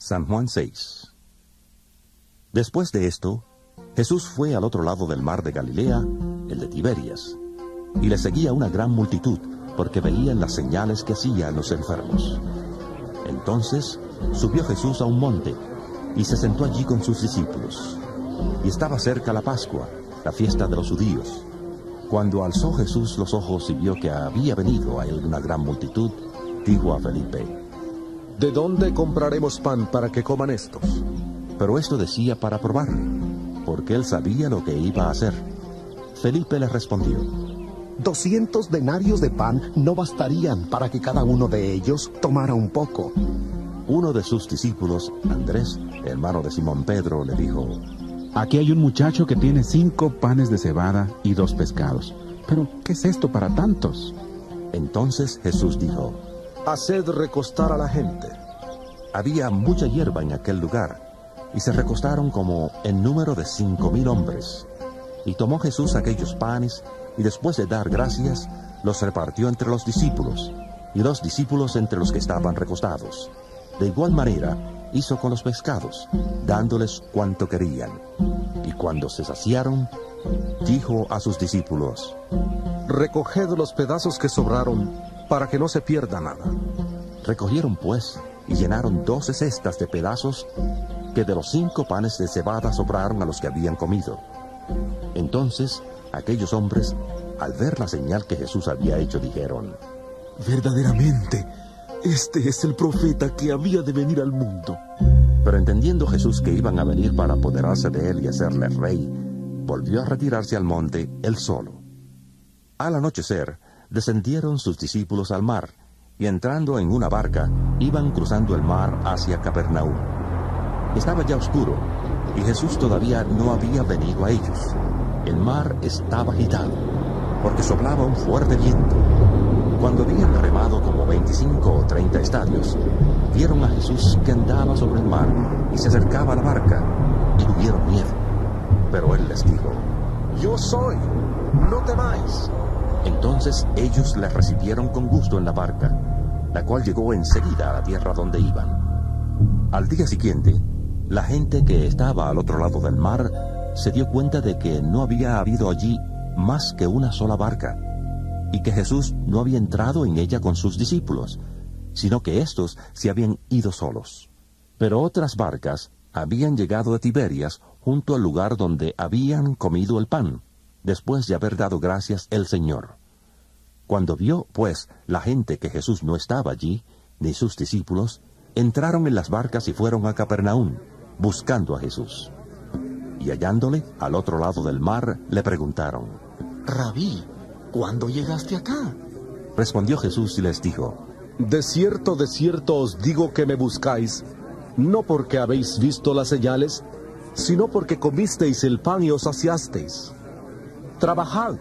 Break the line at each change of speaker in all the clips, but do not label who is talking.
San Juan 6. Después de esto, Jesús fue al otro lado del mar de Galilea, el de Tiberias, y le seguía una gran multitud, porque veían las señales que hacían los enfermos. Entonces subió Jesús a un monte, y se sentó allí con sus discípulos. Y estaba cerca la Pascua, la fiesta de los judíos. Cuando alzó Jesús los ojos y vio que había venido a él una gran multitud, dijo a Felipe:
¿De dónde compraremos pan para que coman estos?
Pero esto decía para probarle, porque él sabía lo que iba a hacer. Felipe le respondió:
200 denarios de pan no bastarían para que cada uno de ellos tomara un poco.
Uno de sus discípulos, Andrés, hermano de Simón Pedro, le dijo:
Aquí hay un muchacho que tiene 5 panes de cebada y 2 pescados. Pero, ¿qué es esto para tantos?
Entonces Jesús dijo:
Haced recostar a la gente.
Había mucha hierba en aquel lugar, y se recostaron como en número de 5,000 hombres. Y tomó Jesús aquellos panes, y después de dar gracias, los repartió entre los discípulos, y los discípulos entre los que estaban recostados. De igual manera hizo con los pescados, dándoles cuanto querían. Y cuando se saciaron, dijo a sus discípulos:
Recoged los pedazos que sobraron, para que no se pierda nada.
Recogieron pues, y llenaron 12 cestas de pedazos, que de los 5 panes de cebada sobraron a los que habían comido. Entonces aquellos hombres, al ver la señal que Jesús había hecho, dijeron:
Verdaderamente, este es el profeta que había de venir al mundo.
Pero entendiendo Jesús que iban a venir para apoderarse de él y hacerle rey, volvió a retirarse al monte él solo. Al anochecer, descendieron sus discípulos al mar, y entrando en una barca, iban cruzando el mar hacia Capernaum. Estaba ya oscuro, y Jesús todavía no había venido a ellos. El mar estaba agitado, porque soplaba un fuerte viento. Cuando habían remado como 25 o 30 estadios, vieron a Jesús que andaba sobre el mar y se acercaba a la barca, y tuvieron miedo. Pero él les dijo:
Yo soy, no temáis.
Entonces ellos le recibieron con gusto en la barca, la cual llegó enseguida a la tierra donde iban. Al día siguiente, la gente que estaba al otro lado del mar se dio cuenta de que no había habido allí más que una sola barca, y que Jesús no había entrado en ella con sus discípulos, sino que éstos se habían ido solos. Pero otras barcas habían llegado a Tiberias, junto al lugar donde habían comido el pan, después de haber dado gracias el Señor. Cuando vio, pues, la gente que Jesús no estaba allí, ni sus discípulos, entraron en las barcas y fueron a Capernaum, buscando a Jesús. Y hallándole al otro lado del mar, le preguntaron:
Rabí, ¿cuándo llegaste acá?
Respondió Jesús y les dijo:
de cierto os digo que me buscáis, no porque habéis visto las señales, sino porque comisteis el pan y os saciasteis. Trabajad,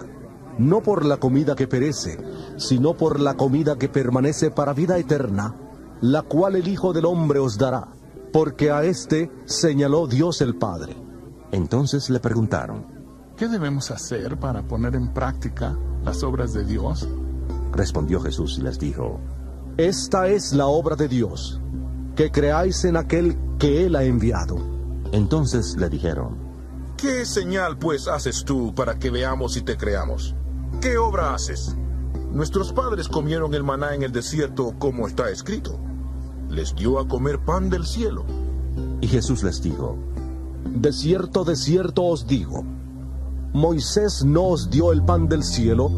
no por la comida que perece, sino por la comida que permanece para vida eterna, la cual el Hijo del Hombre os dará, porque a éste señaló Dios el Padre.
Entonces le preguntaron:
¿qué debemos hacer para poner en práctica las obras de Dios?
Respondió Jesús y les dijo:
esta es la obra de Dios, que creáis en aquel que Él ha enviado.
Entonces le dijeron:
¿qué señal pues haces tú para que veamos y te creamos? ¿Qué obra haces? Nuestros padres comieron el maná en el desierto, como está escrito. Les dio a comer pan del cielo.
Y Jesús les dijo:
de cierto os digo, Moisés no os dio el pan del cielo,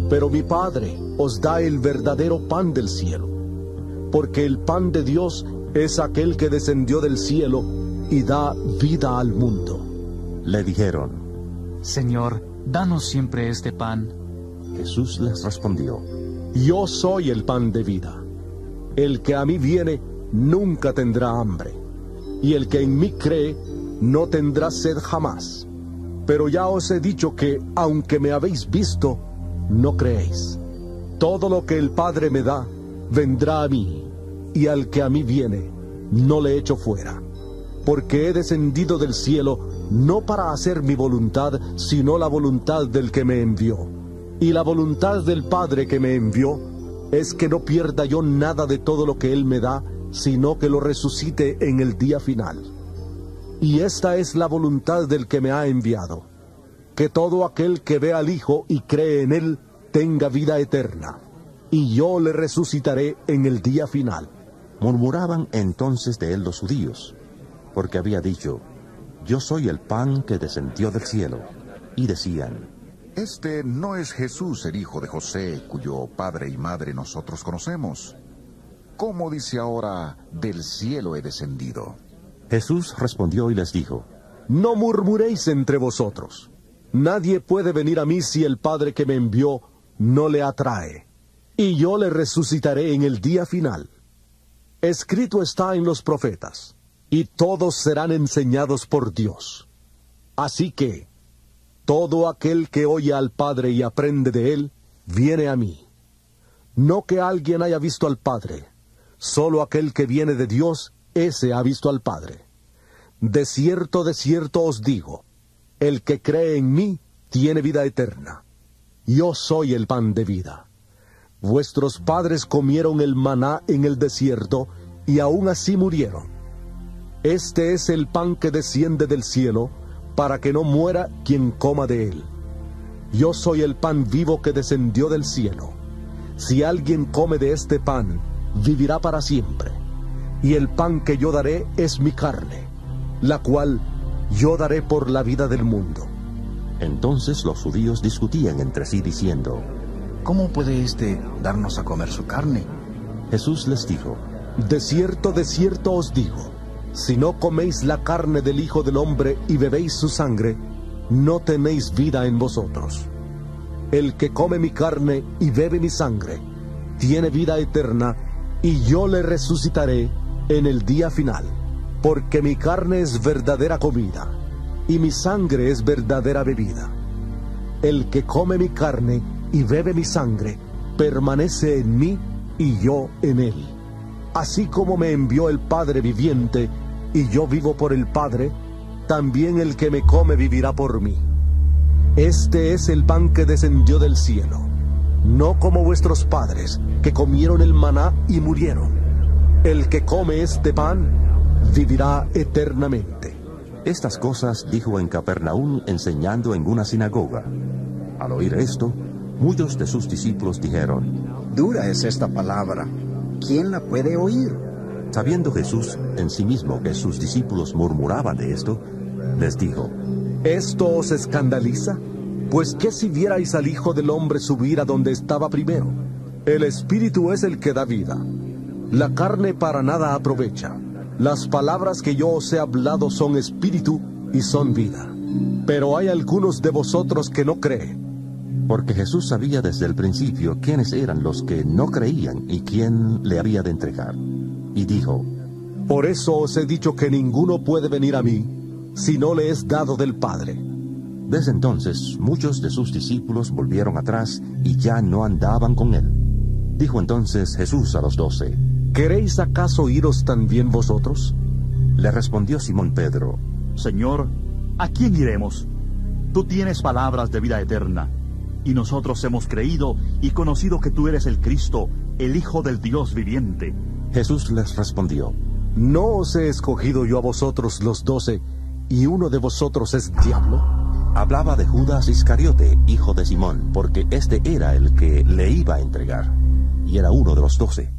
pero mi Padre os da el verdadero pan del cielo. Porque el pan de Dios es aquel que descendió del cielo y da vida al mundo.
Le dijeron:
Señor, danos siempre este pan.
Jesús les respondió:
yo soy el pan de vida. El que a mí viene nunca tendrá hambre, y el que en mí cree no tendrá sed jamás. Pero ya os he dicho que, aunque me habéis visto, no creéis. Todo lo que el Padre me da, vendrá a mí, y al que a mí viene, no le echo fuera. Porque he descendido del cielo, no para hacer mi voluntad, sino la voluntad del que me envió. Y la voluntad del Padre que me envió, es que no pierda yo nada de todo lo que Él me da, sino que lo resucite en el día final. Y esta es la voluntad del que me ha enviado, que todo aquel que ve al Hijo y cree en él tenga vida eterna, y yo le resucitaré en el día final.
Murmuraban entonces de él los judíos, porque había dicho: yo soy el pan que descendió del cielo. Y decían:
este no es Jesús, el hijo de José, cuyo padre y madre nosotros conocemos. ¿Cómo dice ahora, del cielo he descendido?
Jesús respondió y les dijo:
no murmuréis entre vosotros. Nadie puede venir a mí si el Padre que me envió no le atrae, y yo le resucitaré en el día final. Escrito está en los profetas, y todos serán enseñados por Dios. Así que, todo aquel que oye al Padre y aprende de él, viene a mí. No que alguien haya visto al Padre, solo aquel que viene de Dios, ese ha visto al Padre. De cierto os digo, el que cree en mí tiene vida eterna. Yo soy el pan de vida. Vuestros padres comieron el maná en el desierto, y aún así murieron. Este es el pan que desciende del cielo, para que no muera quien coma de él. Yo soy el pan vivo que descendió del cielo. Si alguien come de este pan, vivirá para siempre. Y el pan que yo daré es mi carne, la cual yo daré por la vida del mundo.
Entonces los judíos discutían entre sí diciendo:
¿cómo puede éste darnos a comer su carne?
Jesús les dijo:
de cierto os digo, si no coméis la carne del Hijo del Hombre y bebéis su sangre, no tenéis vida en vosotros. El que come mi carne y bebe mi sangre, tiene vida eterna, y yo le resucitaré en el día final. Porque mi carne es verdadera comida, y mi sangre es verdadera bebida. El que come mi carne y bebe mi sangre, permanece en mí y yo en él. Así como me envió el Padre viviente, y yo vivo por el Padre, también el que me come vivirá por mí. Este es el pan que descendió del cielo, no como vuestros padres, que comieron el maná y murieron. El que come este pan vivirá eternamente.
Estas cosas dijo en Capernaum, enseñando en una sinagoga. Al oír esto, muchos de sus discípulos dijeron:
dura es esta palabra, ¿quién la puede oír?
Sabiendo Jesús en sí mismo que sus discípulos murmuraban de esto, les dijo:
¿esto os escandaliza? Pues ¿qué si vierais al Hijo del Hombre subir a donde estaba primero? El Espíritu es el que da vida. La carne para nada aprovecha. Las palabras que yo os he hablado son espíritu y son vida. Pero hay algunos de vosotros que no creen.
Porque Jesús sabía desde el principio quiénes eran los que no creían y quién le había de entregar. Y dijo:
por eso os he dicho que ninguno puede venir a mí, si no le es dado del Padre.
Desde entonces, muchos de sus discípulos volvieron atrás y ya no andaban con él. Dijo entonces Jesús a los 12:
¿queréis acaso iros también vosotros?
Le respondió Simón Pedro:
Señor, ¿a quién iremos? Tú tienes palabras de vida eterna, y nosotros hemos creído y conocido que tú eres el Cristo, el Hijo del Dios viviente.
Jesús les respondió:
¿no os he escogido yo a vosotros los 12, y uno de vosotros es diablo?
Hablaba de Judas Iscariote, hijo de Simón, porque este era el que le iba a entregar, y era uno de los 12.